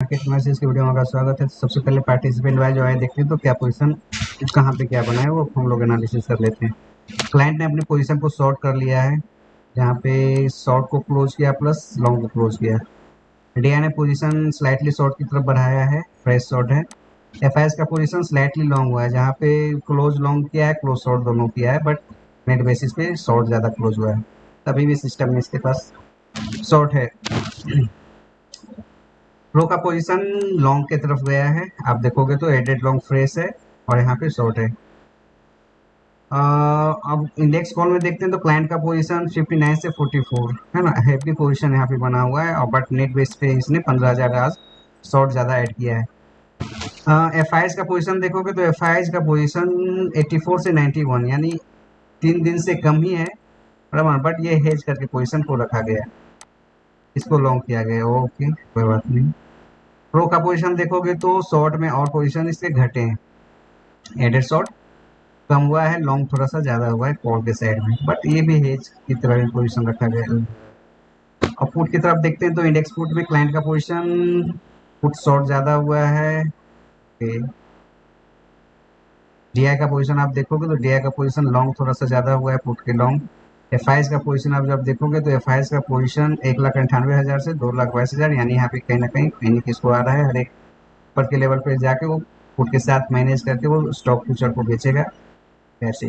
Market message की video में आपका स्वागत है। तो सबसे पहले पार्टिसिपेंट वाइज जो है देखते हैं तो क्या पोजीशन कहाँ पे क्या बना है वो हम लोग एनालिसिस कर लेते हैं। क्लाइंट ने अपनी पोजीशन को शॉर्ट कर लिया है, जहाँ पे शॉर्ट को क्लोज किया प्लस लॉन्ग को क्लोज किया। डीआई ने पोजीशन स्लाइटली शॉर्ट की तरफ बढ़ाया है, फ्रेश शॉर्ट है। एफआईएस का पोजीशन स्लाइटली लॉन्ग हुआ है, जहाँ पे क्लोज लॉन्ग किया है, क्लोज शॉर्ट दोनों किया है, बट नेट बेसिस पे शॉर्ट ज़्यादा क्लोज हुआ है। तभी भी सिस्टम में इसके पास शॉर्ट है। प्रो का पोजीशन लॉन्ग की तरफ गया है, आप देखोगे तो एडेड लॉन्ग फ्रेश है और यहाँ पे शॉर्ट है। अब इंडेक्स कॉल में देखते हैं तो क्लाइंट का पोजीशन 59 से 44 है ना, हैप्पी पोजीशन यहाँ पे बना हुआ है, और बट नेट बेस पे इसने 15,000 आज शॉर्ट ज़्यादा ऐड किया है। एफ आई का पोजीशन देखोगे तो एफ आई का पोजीशन 84 से 91 यानी 3 दिन से कम ही है, बराबर, बट ये हेज करके पोजीशन को रखा गया है, इसको लॉन्ग किया गया है। ओके, कोई बात नहीं। प्रो का पोजीशन देखोगे तो शॉर्ट में और पोजीशन इसके घटे हैं, एडेड शॉर्ट कम हुआ है, लॉन्ग थोड़ा सा ज्यादा हुआ है कॉल के साइड में, बट ये भी हेज की तरह ही पोजीशन रखा गया है। और पुट की तरफ देखते हैं तो इंडेक्स पुट में क्लाइंट का पोजीशन पुट शॉर्ट ज्यादा हुआ है। डीआई का पोजीशन आप देखोगे तो डीआई का पोजीशन लॉन्ग थोड़ा सा ज्यादा हुआ है पुट के लॉन्ग। एफ आई का पोजीशन आप जब देखोगे तो एफ आई का पोजीशन 1,98,000 से 2,22,000 यानी यहाँ पे कहीं ना कहीं पैनिक इसको आ रहा है, हर एक ऊपर के लेवल पे जाके वो पुट के साथ मैनेज करके वो स्टॉक फ्यूचर को बेचेगा ऐसे।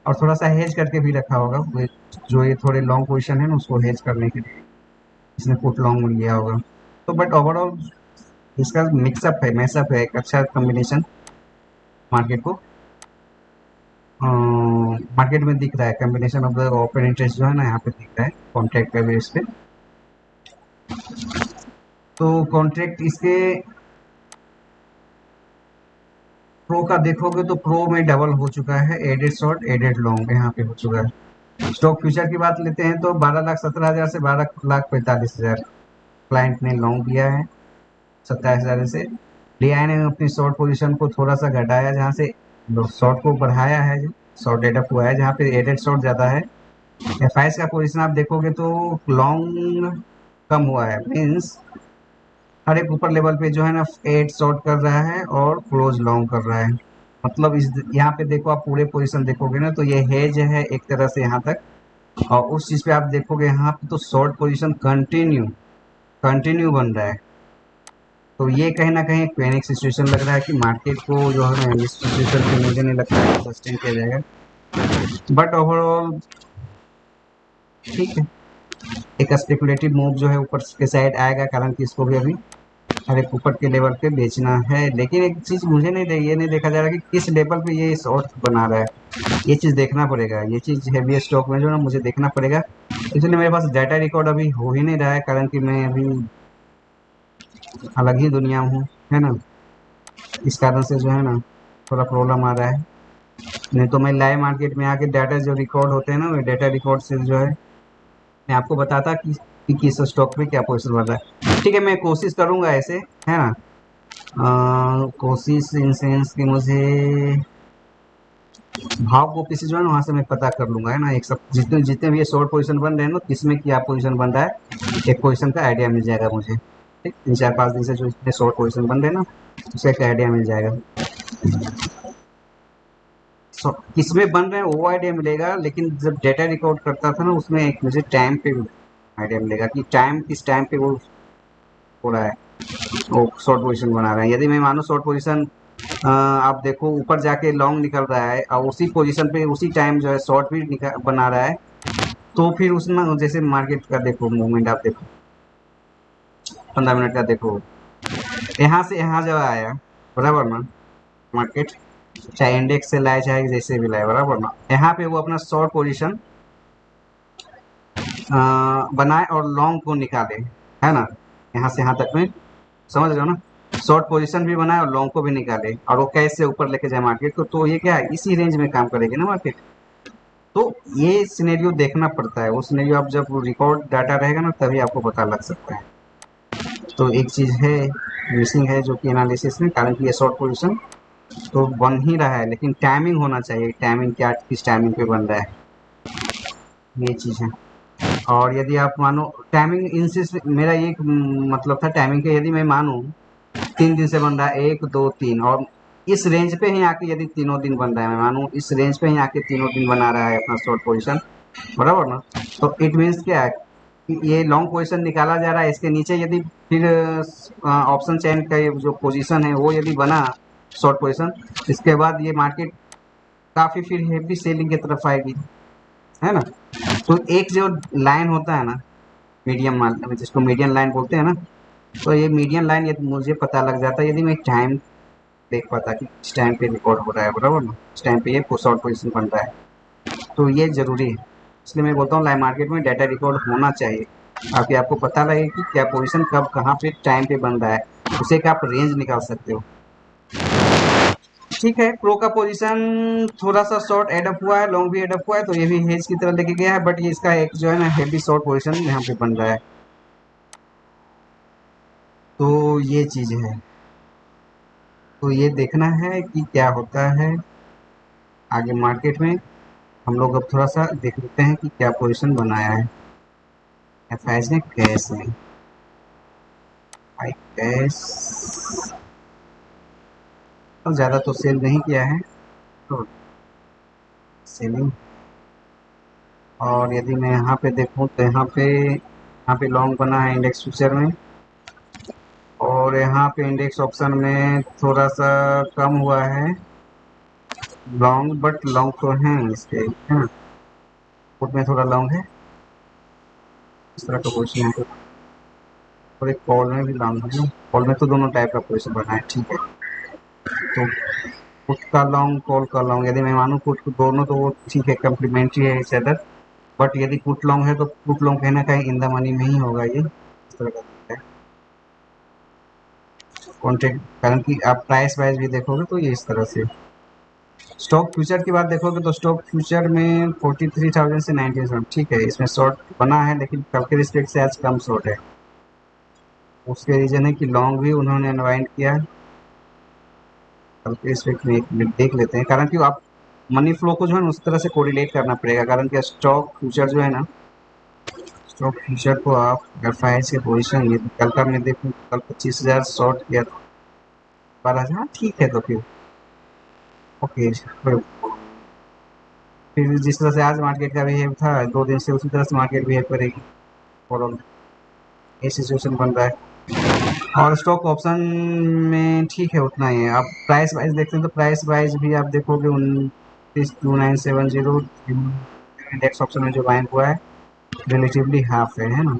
और थोड़ा सा हेज करके भी रखा होगा जो ये थोड़े लॉन्ग पोजीशन है ना उसको हेज करने के लिए इसने पुट लॉन्ग लिया होगा। तो बट ओवरऑल इसका मिक्सअप है, मैसअप है, एक अच्छा कम्बिनेशन मार्केट को मार्केट में दिख रहा है। Combination of the open interest जो है ना यहाँ पे दिख रहा है कॉन्ट्रैक्ट के बेस पे। तो कॉन्ट्रैक्ट इसके प्रो का देखोगे तो प्रो में डबल हो चुका है, एडेड शॉर्ट एडेड लॉन्ग यहाँ पे हो चुका है। स्टॉक फ्यूचर की बात लेते हैं तो 12,17,000 से 12,45,000 क्लाइंट ने लॉन्ग किया है, 27,000 से। डीआई ने अपनी शॉर्ट पोजीशन को थोड़ा सा घटाया, जहाँ से शॉर्ट को बढ़ाया है, शॉर्ट एडअप हुआ है, जहाँ पे एडेड शॉर्ट ज़्यादा है। एफ आई का पोजीशन आप देखोगे तो लॉन्ग कम हुआ है, मीन्स हर एक ऊपर लेवल पे जो है ना एड शॉर्ट कर रहा है और क्लोज लॉन्ग कर रहा है। मतलब इस यहाँ पे देखो, आप पूरे पोजीशन देखोगे ना तो ये हेज है एक तरह से यहाँ तक, और उस चीज़ पे आप देखोगे यहाँ पे तो शॉर्ट पोजीशन कंटिन्यू कंटिन्यू बन रहा है। तो ये कहीं ना कहीं एक पैनिक सिचुएशन लग रहा है कि मार्केट को जो है ना इस सिचुएशन पे मुझे नहीं लगता है सस्टेन किया जाएगा, बट ओवरऑल ठीक है। एक स्पेकुलेटिव मूव जो है ऊपर के साइड आएगा, कारण कि इसको भी अभी हर एक ऊपर के लेवल पे बेचना है। लेकिन एक चीज़ मुझे ये नहीं देखा जा रहा कि किस लेवल पे ये शॉर्ट बना रहा है, ये चीज़ देखना पड़ेगा। ये चीज़ हैवी स्टॉक में जो है ना मुझे देखना पड़ेगा, इसलिए मेरे पास डाटा रिकॉर्ड अभी हो ही नहीं रहा है, कारण कि मैं अभी अलग ही दुनिया में हूँ, है ना। इस कारण से जो है ना थोड़ा प्रॉब्लम आ रहा है। नहीं तो मैं लाइव मार्केट में आके डाटा जो रिकॉर्ड होते हैं ना, वो डाटा रिकॉर्ड से जो है मैं आपको बताता कि किस स्टॉक में क्या पोजीशन बन रहा है। ठीक है, मैं कोशिश करूंगा ऐसे, है ना। कोशिश इन सेंस कि मुझे भाव को किसी जो है ना वहाँ से मैं पता कर लूंगा, है ना। एक सब जितने जितने भी ये शॉर्ट पोजीशन बन रहे हैं ना, किसमें क्या पोजीशन बन रहा है, एक पोजीशन का आइडिया मिल जाएगा मुझे। ठीक, 3-4-5 दिन से जो इतने शॉर्ट पोजीशन बन रहे हैं ना, उसका एक आइडिया मिल जाएगा। किसमें बन रहे हैं वो आइडिया मिलेगा, लेकिन जब डेटा रिकॉर्ड करता था ना उसमें एक मुझे टाइम पे आइडिया मिलेगा कि टाइम किस टाइम पे वो हो रहा है, वो शॉर्ट पोजीशन बना रहा है। यदि मैं मानो शॉर्ट पोजीशन आप देखो ऊपर जाके लॉन्ग निकल रहा है और उसी पोजीशन पे उसी टाइम जो है शॉर्ट भी बना रहा है, तो फिर उसमें जैसे मार्केट का देखो मूवमेंट आप देखो, 15 मिनट का देखो, यहाँ से यहाँ जब आया, बराबर ना, मार्केट चाहे इंडेक्स से लाए चाहे जैसे भी लाए, बराबर ना, यहाँ पे वो अपना शॉर्ट पोजीशन बनाए और लॉन्ग को निकाले, है ना। यहाँ से यहाँ तक में समझ रहे हो ना, शॉर्ट पोजीशन भी बनाए और लॉन्ग को भी निकाले, और वो कैसे ऊपर लेके जाए मार्केट को, तो ये क्या है, इसी रेंज में काम करेगी ना मार्केट। तो ये सिनेरियो देखना पड़ता है, वो सिनेरियो आप जब रिकॉर्ड डाटा रहेगा ना तभी आपको पता लग सकता है। तो एक चीज़ है मिसिंग है जो कि एनालिसिस में, कारण कि ये शॉर्ट पोजीशन तो बन ही रहा है, लेकिन टाइमिंग होना चाहिए, टाइमिंग क्या किस टाइमिंग पे बन रहा है, ये चीज़ है। और यदि आप मानो टाइमिंग इंसिस्ट मेरा एक मतलब था टाइमिंग के, यदि मैं मानूँ 3 दिन से बन रहा है 1, 2, 3 और इस रेंज पे ही आके यदि तीनों दिन बन रहा है, मैं मानूँ इस रेंज पे ही आके तीनों दिन बना रहा है अपना शॉर्ट पोजीशन, बराबर ना? तो इट मीन्स क्या है कि ये लॉन्ग पोजीशन निकाला जा रहा है, इसके नीचे यदि फिर ऑप्शन चेन का ये जो पोजीशन है वो यदि बना शॉर्ट पोजीशन, इसके बाद ये मार्केट काफ़ी फिर हेवी सेलिंग की तरफ आएगी, है ना? तो एक जो लाइन होता है ना, मीडियम मान जिसको मीडियम लाइन बोलते हैं ना, तो ये मीडियम लाइन यदि मुझे पता लग जाता है, यदि मैं टाइम देख पाता कि इस टाइम पे रिकॉर्ड हो रहा है, बराबर ना? इस टाइम पे ये शॉर्ट पोजीशन बन रहा है, तो ये ज़रूरी है। इसलिए मैं बोलता हूँ लाइव मार्केट में डाटा रिकॉर्ड होना चाहिए, ताकि आपको पता लगे कि क्या पोजीशन कब कहाँ पे टाइम पे बन रहा है, उसे का आप रेंज निकाल सकते हो। ठीक है, प्रो का पोजीशन थोड़ा सा शॉर्ट एडअप हुआ है, लॉन्ग भी एडअप हुआ है, तो ये भी हेज की तरह लेके गया है, बट ये इसका एक जो है ना हेवी शॉर्ट पोजीशन यहाँ पे बन रहा है, तो ये चीज़ है। तो ये देखना है कि क्या होता है आगे मार्केट में। हम लोग अब थोड़ा सा देख लेते हैं कि क्या पोजीशन बनाया है एफआईज ने, कैश में कैश और ज़्यादा तो सेल नहीं किया है, तो सेलिंग। और यदि मैं यहाँ पे देखूँ तो यहाँ पे लॉन्ग बना है इंडेक्स फ्यूचर में, और यहाँ पे इंडेक्स ऑप्शन में थोड़ा सा कम हुआ है लॉन्ग, बट लॉन्ग तो है इसके, है ना? पुट में थोड़ा लॉन्ग है, इस तरह का पोजिशन है, और एक कॉल में भी लॉन्ग है, कॉल में तो दोनों टाइप का पोजिशन बना है, ठीक है। तो पुट का लॉन्ग, कॉल का लॉन्ग, यदि मैं मानूँ पुट दोनों तो वो ठीक है, कम्प्लीमेंट्री है इच अदर, बट यदि पुट लॉन्ग है तो पुट लॉन्ग कहीं ना कहीं इन द मनी में ही होगा, ये इस तरह का दिखता है कॉन्ट्रैक्ट, कारण कि आप प्राइस वाइज भी देखोगे तो ये इस तरह से। स्टॉक फ्यूचर की बात देखोगे तो स्टॉक फ्यूचर में 43,000 से 19,000, ठीक है, इसमें शॉर्ट बना है, लेकिन कल के रिस्पेक्ट से आज कम शॉर्ट है। उसके रीजन है कि लॉन्ग भी उन्होंने अनवाइंड किया, कल के रिस्पेक्ट में एक मिनट देख लेते हैं, कारण कि आप मनी फ्लो को जो है ना उस तरह से कोरिलेट करना पड़ेगा, कारण कि स्टॉक फ्यूचर जो है ना, स्टॉक फ्यूचर को आप एफआईएस के पोजीशन, ये कल का मैं देखूँ कल 25,000 शॉर्ट किया था, 12,000, हाँ ठीक है, तो फिर ओके, फिर जिस तरह से आज मार्केट का बिहेव था 2 दिन से, उसी तरह से मार्केट बिहेव करेगी ओवरऑल, ये सिचुएशन बन रहा है। और स्टॉक ऑप्शन में ठीक है उतना ही है। आप प्राइस वाइज देखते हैं तो प्राइस वाइज भी आप देखोगे 29,297 इंडेक्स ऑप्शन में जो बाइंग हुआ है रिलेटिवली हाफ है ना?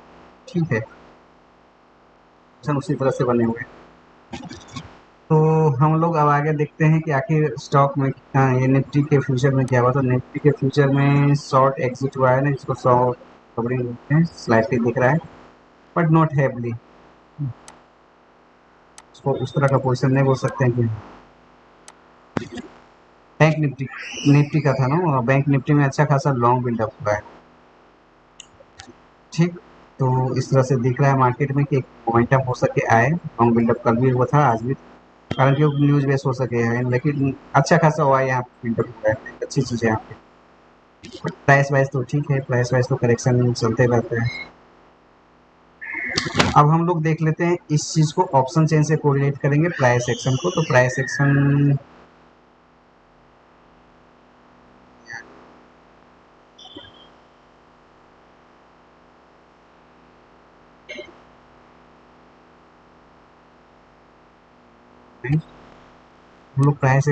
ठीक है, ऑप्शन उसी तरह से बने हुए हैं। तो हम लोग अब आगे देखते हैं कि आखिर स्टॉक में ये निफ्टी के फ्यूचर में क्या हुआ। तो निफ्टी के फ्यूचर में शॉर्ट एग्जिट हुआ है ना, जिसको शॉर्ट कवरिंग बोलते हैं, स्लाइटली दिख रहा है बट नॉट हैवली, उसको उस तरह का पोजिशन नहीं बोल सकते हैं कि बैंक निफ्टी, निफ्टी का था ना, बैंक निफ्टी में अच्छा खासा लॉन्ग बिल्डअप हुआ है, ठीक। तो इस तरह से दिख रहा है मार्केट में कि एक मोमेंटम हो सके आए, लॉन्ग बिल्डअप कल भी हुआ था आज भी, कारण कि वो न्यूज बेस हो सके है, लेकिन अच्छा खासा हुआ है यहाँ बिल्डअप हुआ है, अच्छी चीज़ है यहाँ पे। प्राइस वाइज तो ठीक है, प्राइस वाइज तो करेक्शन चलते रहते हैं। अब हम लोग देख लेते हैं इस चीज़ को ऑप्शन चेन से कोरिलेट करेंगे प्राइस एक्शन को। तो प्राइस एक्शन हम लोग प्राइस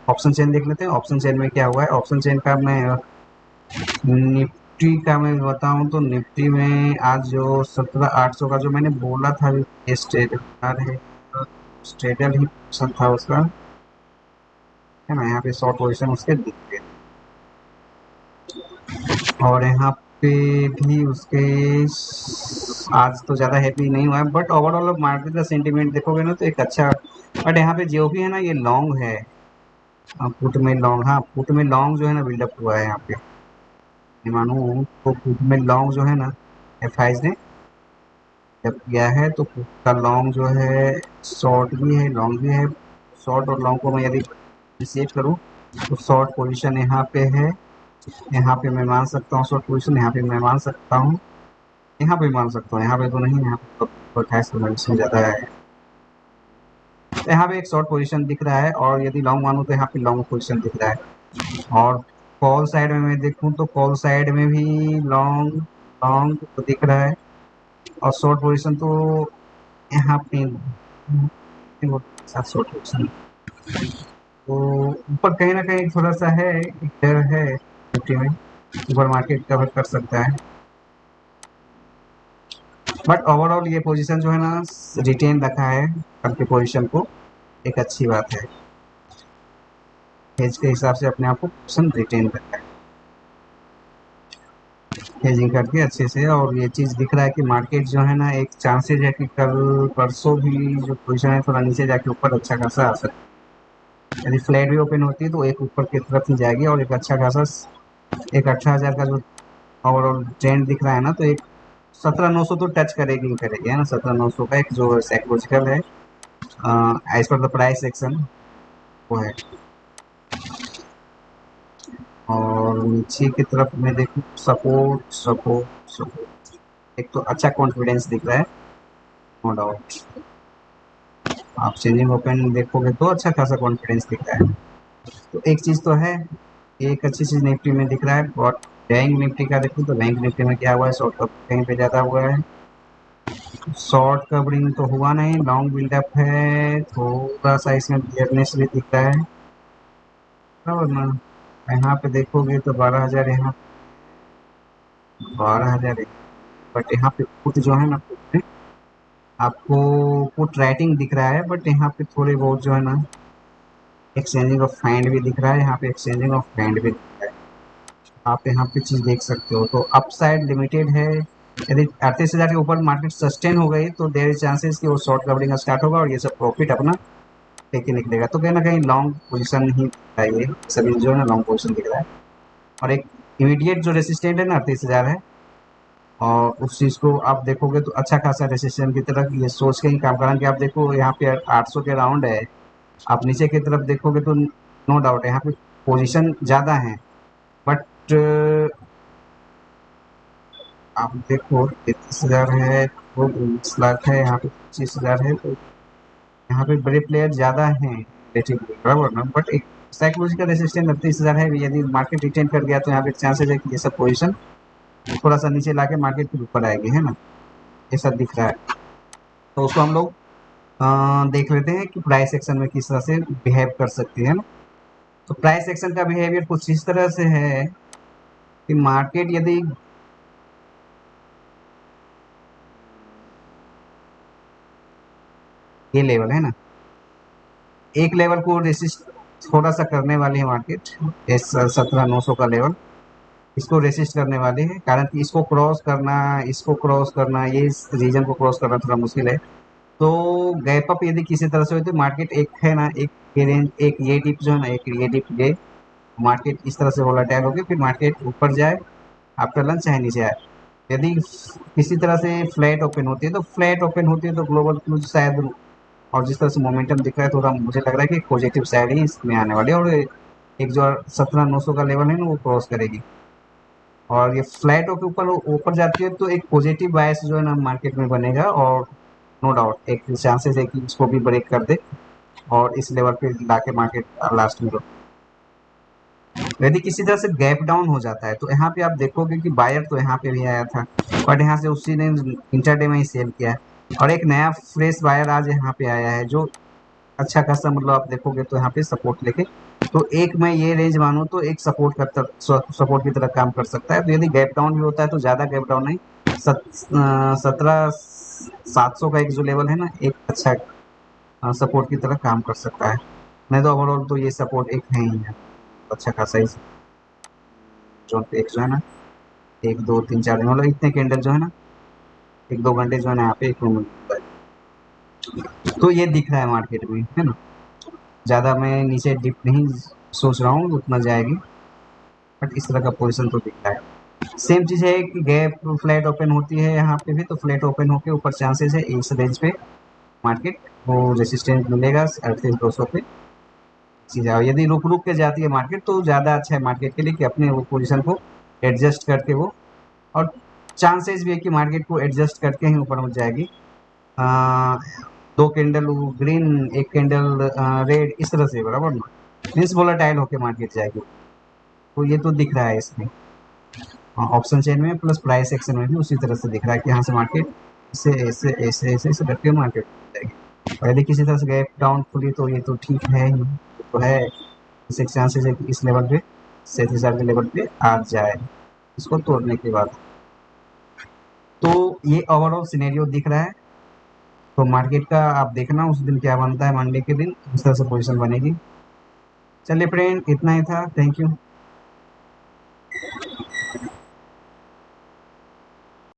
ऑप्शन चेन देख लेते हैं। ऑप्शन चेन में क्या हुआ है, ऑप्शन चेन का मैं निफ्टी का मैं बताऊं तो निफ्टी में आज जो 17,800 का जो मैंने बोला था, ये स्ट्रेडल है, स्ट्रेडल ही पोजिशन था उसका, है ना? यहाँ पे शॉर्ट पोजिशन उसके दिख गए, और यहाँ पे भी उसके आज तो ज़्यादा हैप्पी नहीं हुआ है, बट ओवरऑल मार्केट का सेंटीमेंट देखोगे ना तो एक अच्छा, बट यहाँ पे जो भी है ना ये लॉन्ग है, पुट में लॉन्ग, हाँ पुट में लॉन्ग जो है ना बिल्डअप हुआ है यहाँ पे, मैं मानूँ तो पुट में लॉन्ग जो है ना एफआईज ने जब किया है, तो पुट का लॉन्ग जो है शॉर्ट भी है लॉन्ग भी है। शॉर्ट और लॉन्ग को मैं यदि सेट करूँ तो शॉर्ट पोजीशन यहाँ पे है, यहाँ पे मैं मान सकता हूँ शॉर्ट पोजीशन, यहाँ पे मैं मान सकता हूँ, यहाँ पे मान सकता हूँ, यहाँ पे तो नहीं, यहाँ पे तो 28 से ज़्यादा है। तो यहाँ पे एक शॉर्ट पोजीशन दिख रहा है, और यदि लॉन्ग मानूँ तो यहाँ पे लॉन्ग पोजीशन दिख रहा है। और कॉल साइड में मैं देखूँ तो कॉल साइड में भी लॉन्ग लॉन्ग तो दिख रहा है, और शॉर्ट पोजीशन तो यहाँ पे शॉर्ट पोजीशन तो ऊपर कहीं ना कहीं थोड़ा सा है, डर है निफ्टी में, ऊपर मार्केट कवर कर सकता है। बट ओवरऑल ये पोजीशन जो है ना रिटेन रखा है कल के पोजीशन को, एक अच्छी बात है। हेज के हिसाब से अपने आप को पोजीशन रिटेन रखा है, हेजिंग करके अच्छे से। और ये चीज़ दिख रहा है कि मार्केट जो है ना एक चांसेज है कि कल परसों भी जो पोजीशन है थोड़ा नीचे जाके ऊपर अच्छा खासा आ सकता है। यदि फ्लैट भी ओपन होती है तो एक ऊपर की तरफ ही जाएगी, और एक अच्छा खासा एक 18,000 का जो ओवरऑल ट्रेंड दिख रहा है ना, तो एक 17,900 तो टच करेगी ही करेगी, है ना। 17,900 का एक जो साइकोलॉजिकल है as per the price action वो है। और नीचे की तरफ मैं देखूँ सपोर्ट सपोर्ट सपोर्ट, एक तो अच्छा कॉन्फिडेंस दिख रहा है, नो डाउट। आप चेंजिंग ओपन देखोगे तो अच्छा खासा कॉन्फिडेंस दिख रहा है। तो एक चीज़ तो है, एक अच्छी चीज़ निफ्टी में दिख रहा है। और बैंक निफ्टी का देखूँ तो बैंक निफ्टी में क्या हुआ है, शॉर्ट कप कहीं पे ज़्यादा हुआ है, शॉर्ट कवरिंग तो हुआ नहीं, लॉन्ग बिल्डअप है, थोड़ा सा इसमें बियरनेस भी दिख रहा है, और ना यहाँ पे देखोगे तो 12,000, यहाँ 12,000, बट यहाँ पे पुट जो है ना, पुट में आपको पुट राइटिंग दिख रहा है, बट यहाँ पे थोड़े बहुत जो है ना एक्सचेंजिंग ऑफ फाइंड भी दिख रहा है, यहाँ पे एक्सचेंजिंग ऑफ फाइंड भी दिख रहा है। आप यहाँ पे चीज़ देख सकते हो, तो अपसाइड लिमिटेड है। यदि 38,000 के ऊपर मार्केट सस्टेन हो गई तो देयर इज चांसेस कि वो शॉर्ट कवरिंग स्टार्ट होगा, और ये सब प्रॉफिट अपना लेके निकलेगा। तो कहीं ना कहीं लॉन्ग पोजीशन ही चाहिए, सभी जो है ना लॉन्ग पोजीशन दिख रहा है। और एक इमीडिएट जो रेसिस्टेंट है ना 38,000 है, और उस चीज़ को आप देखोगे तो अच्छा खासा रेसिस्टेंट की तरफ ये सोच के ही काम करेंगे। आप देखो यहाँ पे 800 के राउंड है, आप नीचे की तरफ देखोगे तो नो डाउट है यहाँ पे पोजीशन ज़्यादा है, बट आप देखो 33,000 है तो 19 लाख है, यहाँ पे 25,000 है, तो यहाँ पे बड़े प्लेयर ज़्यादा हैं रिलेटिवली, बराबर ना। बट एक साइकोलॉजिकल रेसिस्टेंस 38,000 है, यदि मार्केट रिटेन कर गया तो यहाँ पे चांसेस है कि ये सब पोजीशन थोड़ा सा नीचे लाके मार्केट फिर ऊपर आएगी, है ना, ये सब दिख रहा है। तो उसको हम लोग देख लेते हैं कि प्राइस एक्शन में किस तरह से बिहेव कर सकती है ना। तो प्राइस एक्शन का बिहेवियर कुछ इस तरह से है कि मार्केट यदि ये लेवल है ना, एक लेवल को रेसिस्ट थोड़ा सा करने वाली है मार्केट, 17,900 का लेवल इसको रेसिस्ट करने वाली है, कारण कि इसको क्रॉस करना, इसको क्रॉस करना, ये इस रीजन को क्रॉस करना थोड़ा मुश्किल है। तो गैप अप यदि किसी तरह से हो तो मार्केट एक है ना, एक ये रेंज, एक ये डिप जो है ना, एक ये डिप, ये मार्केट इस तरह से वोलेटाइल होगी, फिर मार्केट ऊपर जाए आफ्टर लंच चाहे नीचे आए। यदि किसी तरह से फ्लैट ओपन होती है तो फ्लैट ओपन होती है तो ग्लोबल क्रूज शायद, और जिस तरह से मोमेंटम दिख रहा है थोड़ा मुझे लग रहा है कि पॉजिटिव साइड ही इसमें आने वाली है, और एक जो 17,900 का लेवल है ना वो क्रॉस करेगी, और ये फ्लैट के ऊपर ऊपर जाती है तो एक पॉजिटिव बायस जो है ना मार्केट में बनेगा, और नो डाउट एक चांसेस है कि इसको भी ब्रेक कर दे और इस लेवल पे लाके मार्केट लास्ट में। यदि किसी तरह से गैप डाउन हो जाता है तो यहाँ पे आप देखोगे कि बायर तो यहाँ पे भी आया था, बट यहाँ से उसी ने इंटरडे में ही सेल किया है, और एक नया फ्रेश बायर आज यहाँ पे आया है जो अच्छा खासा, मतलब आप देखोगे तो यहाँ पे सपोर्ट लेके, तो एक मैं ये रेंज मानूँ तो एक सपोर्ट का सपोर्ट की तरह काम कर सकता है। तो यदि गैप डाउन भी होता है तो ज़्यादा गैप डाउन नहीं, 17,700 का एक जो लेवल है ना एक अच्छा सपोर्ट की तरह काम कर सकता है। नहीं तो ओवरऑल तो ये सपोर्ट एक है ही है, अच्छा खासा इस जोन पे एक जो है ना, एक दो तीन चार दिन, मतलब इतने कैंडल जो है ना एक दो घंटे जो है ना यहाँ पे एक रूम मिलता है। तो ये दिख रहा है मार्केट में, है ना। ज़्यादा मैं नीचे डिप नहीं सोच रहा हूँ उतना जाएगी, बट इस तरह का पोजीशन तो दिख रहा है। सेम चीज़ है कि गैप फ्लैट ओपन होती है यहाँ पे भी, तो फ्लैट ओपन होके ऊपर चांसेस है इस रेंज पे मार्केट वो रेसिस्टेंस मिलेगा 38,200 पे, चीज़ है। और यदि रुक रुक के जाती है मार्केट तो ज़्यादा अच्छा है मार्केट के लिए कि अपने वो पोजीशन को एडजस्ट करके वो, और चांसेस भी है कि मार्केट को एडजस्ट करके ही ऊपर उठ जाएगी। आ, दो कैंडल ग्रीन, एक कैंडल रेड, इस तरह से बराबर ना, मीन्स वोलेटाइल होके मार्केट जाएगी। तो ये तो दिख रहा है इसमें ऑप्शन चेन में प्लस प्राइस एक्शन में भी उसी तरह से दिख रहा है कि यहाँ से मार्केट ऐसे ऐसे ऐसे ऐसे ऐसे करके मार्केट जाएगी। और यदि किसी तरह से गैप डाउन खुली तो ये तो ठीक है ही, तो है इस एक चांसेस है कि इस लेवल पे 37,000 के लेवल पे आ जाए इसको तोड़ने के बाद। तो ये ओवरऑल सिनेरियो दिख रहा है। तो मार्केट का आप देखना उस दिन क्या बनता है, मंडे के दिन इस तरह से पोजीशन बनेगी। चलिए फ्रेंड, इतना ही था, थैंक यू।